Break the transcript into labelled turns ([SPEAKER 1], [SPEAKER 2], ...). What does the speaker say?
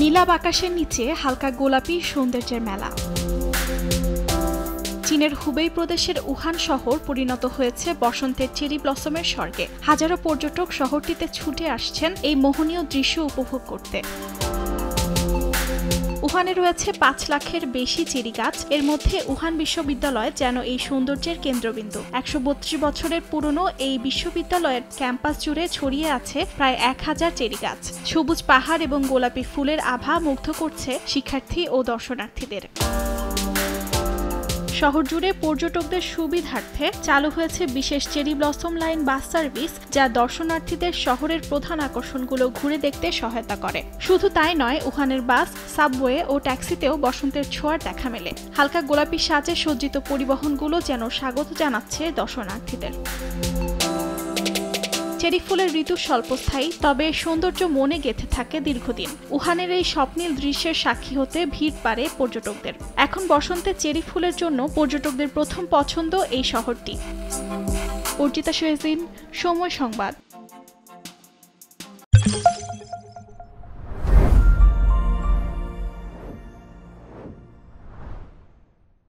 [SPEAKER 1] নীলাভ আকাশের নিচে হালকা গোলাপি সৌন্দর্যের মেলা। চীনের হুবেই প্রদেশের উহান শহর পরিণত হয়েছে বসন্তের চেরি ব্লসমের স্বর্গে। হাজারো পর্যটক শহরটিতে ছুটে আসছেন এই মোহনীয় দৃশ্য উপভোগ করতে। উহানে রয়েছে ৫ লাখের বেশি চেরি গাছ। এর মধ্যে উহান বিশ্ববিদ্যালয় যেন এই সৌন্দর্যের কেন্দ্রবিন্দু। ১৩২ বছরের পুরনো এই বিশ্ববিদ্যালয়ের ক্যাম্পাস জুড়ে ছড়িয়ে আছে প্রায় ১,০০০ চেরি গাছ। সবুজ পাহাড় এবং গোলাপি ফুলের আভা মুগ্ধ করছে শিক্ষার্থী ও দর্শনার্থীদের। শহর জুড়ে পর্যটকদের সুবিধার্থে চালু হয়েছে বিশেষ cherry blossom line bus service, যা দর্শনার্থীদের শহরের প্রধান আকর্ষণগুলো ঘুরে দেখতে সহায়তা করে। শুধু তাই নয়, উহানের বাস, সাবওয়ে ও ট্যাক্সিতেও বসন্তের ছোঁয়ার দেখা মেলে। হালকা গোলাপি সাজে সজ্জিত পরিবহনগুলো যেন স্বাগত জানাচ্ছে দর্শনার্থীদের। চেরি ফুলের ঋতু স্বল্পস্থায়ী, তবে সৌন্দর্য মনে গেঁথে থাকে দীর্ঘদিন। উহানের এই স্বপ্নীল দৃশ্যের সাক্ষী হতে ভিড় বাড়ে পর্যটকদের। এখন বসন্তে চেরি ফুলের জন্য পর্যটকদের প্রথম পছন্দ এই শহরটি। অর্জিতা শহীন, সময় সংবাদ।